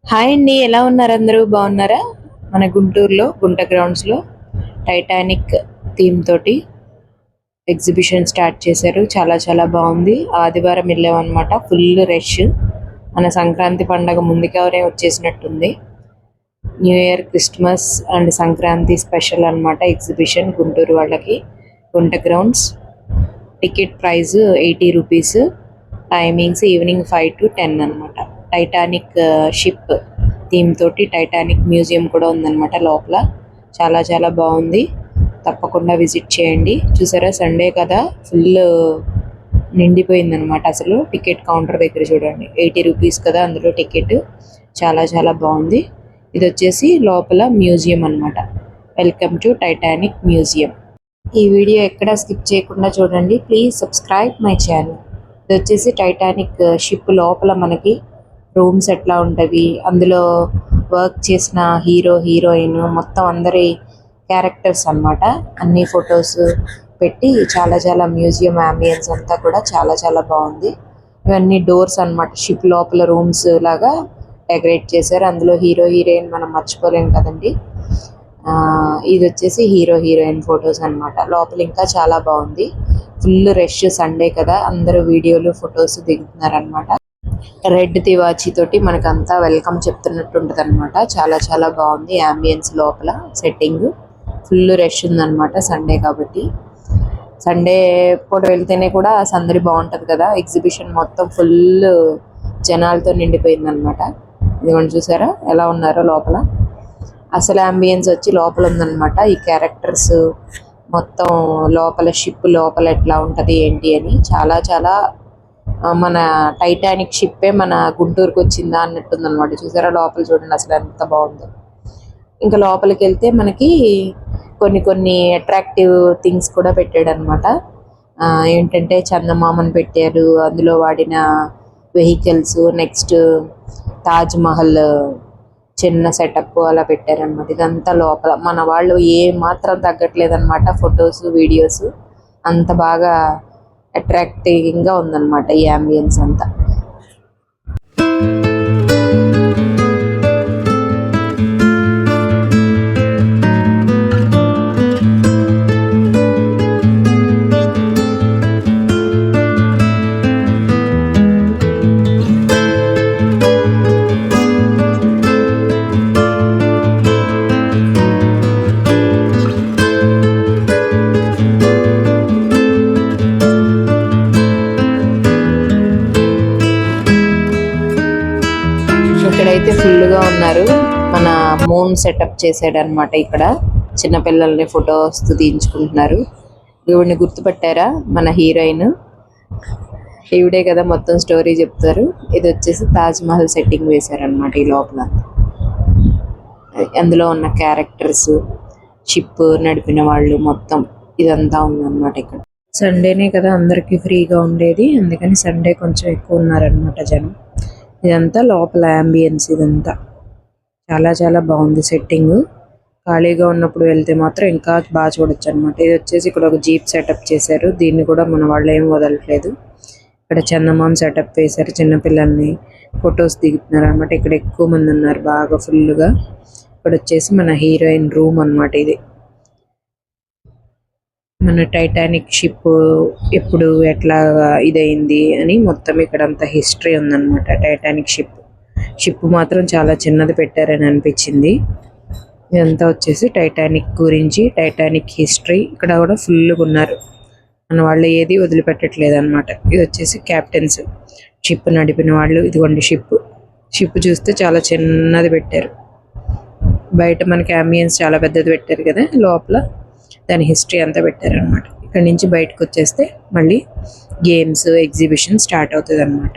Hi అండి, ఎలా ఉన్నారు? అందరూ బాగున్నారా? మన గుంటూరులో గుంట గ్రౌండ్స్లో టైటానిక్ థీమ్ తోటి ఎగ్జిబిషన్ స్టార్ట్ చేశారు. చాలా చాలా బాగుంది. ఆదివారం వెళ్ళామన్నమాట. Full rush. మన సంక్రాంతి పండగ ముందుగానే వచ్చేసినట్టుంది. New year, Christmas and Sankranti special అన్నమాట ఎగ్జిబిషన్ గుంటూరు వాళ్ళకి. Gunta grounds. Ticket price 80 rupees. Timings evening 5 to 10 అనమాట. టైటానిక్ షిప్ థీమ్ తోటి టైటానిక్ మ్యూజియం కూడా ఉందన్నమాట లోపల. చాలా చాలా బాగుంది. తప్పకుండా విజిట్ చేయండి. చూసారా, సండే కదా, ఫుల్ నిండిపోయిందనమాట. అసలు టికెట్ కౌంటర్ దగ్గర చూడండి, 80 రూపీస్ కదా అందులో టికెట్. చాలా చాలా బాగుంది. ఇది వచ్చేసి లోపల మ్యూజియం అనమాట. Welcome to Titanic museum. ఈ వీడియో ఎక్కడా స్కిప్ చేయకుండా చూడండి. Please subscribe my channel. ఇది వచ్చేసి టైటానిక్ షిప్ లోపల మనకి రూమ్స్ ఎట్లా ఉంటవి, అందులో వర్క్ చేసిన హీరో హీరోయిన్ మొత్తం అందరి క్యారెక్టర్స్ అన్నమాట. అన్ని ఫొటోస్ పెట్టి చాలా చాలా మ్యూజియం అంబియన్స్ అంతా కూడా చాలా చాలా బాగుంది. ఇవన్నీ డోర్స్ అన్నమాట. షిప్ లోపల రూమ్స్ లాగా డెకరేట్ చేశారు. అందులో హీరో హీరోయిన్ మనం మర్చిపోలేం కదండి. ఇది వచ్చేసి హీరో హీరోయిన్ ఫొటోస్ అన్నమాట. లోపల ఇంకా చాలా బాగుంది. ఫుల్ రష్, సండే కదా, అందరూ వీడియోలు ఫొటోస్ దిగుతున్నారు అనమాట. రెడ్ తివాచి తోటి మనకంతా వెల్కమ్ చెప్తున్నట్టు ఉంటుంది అనమాట. చాలా చాలా బాగుంది అంబియన్స్ లోపల సెట్టింగ్. ఫుల్ రష్ ఉందన్నమాట సండే కాబట్టి. సండే పూట వెళ్తేనే కూడా సందడి బాగుంటుంది కదా. ఎగ్జిబిషన్ మొత్తం ఫుల్ జనాలతో నిండిపోయింది అనమాట. ఇదిగోండి, చూసారా ఎలా ఉన్నారో లోపల. అసలు అంబియన్స్ వచ్చి లోపల ఉందన్నమాట. ఈ క్యారెక్టర్స్ మొత్తం లోపల, షిప్ లోపల ఎట్లా ఉంటుంది ఏంటి అని చాలా చాలా మన టైటానిక్ షిప్పే మన గుంటూరుకు వచ్చిందా అన్నట్టుంది అనమాట. చూసారా లోపల చూడండి అసలు ఎంత బాగుందో. ఇంకా లోపలికి వెళ్తే మనకి కొన్ని కొన్ని అట్రాక్టివ్ థింగ్స్ కూడా పెట్టాడు అనమాట. ఏంటంటే చందమామని పెట్టారు, అందులో వాడిన వెహికల్స్, నెక్స్ట్ తాజ్ మహల్ చిన్న సెటప్ అలా పెట్టారనమాట. ఇదంతా లోపల మన వాళ్ళు ఏ మాత్రం తగ్గట్లేదు అనమాట. ఫొటోస్, వీడియోస్ అంత బాగా అట్రాక్టింగ్ గా ఉందన్నమాట ఈ అంబియన్స్ అంతా. ఇక్కడైతే ఫుల్ గా ఉన్నారు. మన మూన్ సెటప్ చేసాడు అనమాట. ఇక్కడ చిన్నపిల్లల్ని ఫొటోస్ తీయించుకుంటున్నారు. ఈవిడిని గుర్తుపట్టారా? మన హీరోయిన్ ఈవిడే కదా, మొత్తం స్టోరీ చెప్తారు. ఇది వచ్చేసి తాజ్ మహల్ సెట్టింగ్ వేశారనమాట ఈ లోపల. అందులో ఉన్న క్యారెక్టర్స్, షిప్ నడిపిన వాళ్ళు మొత్తం ఇదంతా ఉందన్నమాట. ఇక్కడ సండేనే కదా అందరికి ఫ్రీగా ఉండేది, అందుకని సండే కొంచెం ఎక్కువ ఉన్నారనమాట జనం. ఇదంతా లోపల అంబియన్స్. ఇదంతా చాలా చాలా బాగుంది సెట్టింగ్. ఖాళీగా ఉన్నప్పుడు వెళ్తే మాత్రం ఇంకా బాగా చూడొచ్చు అనమాట. ఇది వచ్చేసి ఇక్కడ ఒక జీప్ సెటప్ చేశారు. దీన్ని కూడా మన వాళ్ళు ఏం వదలట్లేదు. ఇక్కడ చందమామ సెటప్ వేశారు. చిన్నపిల్లల్ని ఫొటోస్ దిగుతున్నారు అనమాట. ఇక్కడ ఎక్కువ మంది ఉన్నారు బాగా ఫుల్గా. ఇక్కడ వచ్చేసి మన హీరోయిన్ రూమ్ అనమాట. ఇది మన టైటానిక్ షిప్ ఎప్పుడు ఎట్లా ఇదైంది అని మొత్తం ఇక్కడ అంతా హిస్టరీ ఉందన్నమాట. టైటానిక్ షిప్ మాత్రం చాలా చిన్నది పెట్టారని అనిపించింది. ఇదంతా వచ్చేసి టైటానిక్ గురించి, టైటానిక్ హిస్టరీ. ఇక్కడ కూడా ఫుల్గా ఉన్నారు మన వాళ్ళు, ఏది వదిలిపెట్టట్లేదు అనమాట. ఇది వచ్చేసి క్యాప్టెన్స్, షిప్ నడిపిన వాళ్ళు. ఇదిగోండి షిప్ చూస్తే చాలా చిన్నది పెట్టారు. బయట మనకి అంబియన్స్ చాలా పెద్దది పెట్టారు కదా, లోపల దాని హిస్టరీ అంతా పెట్టారనమాట. ఇక్కడ నుంచి బయటకు వచ్చేస్తే మళ్ళీ గేమ్స్, ఎగ్జిబిషన్ స్టార్ట్ అవుతుంది అనమాట.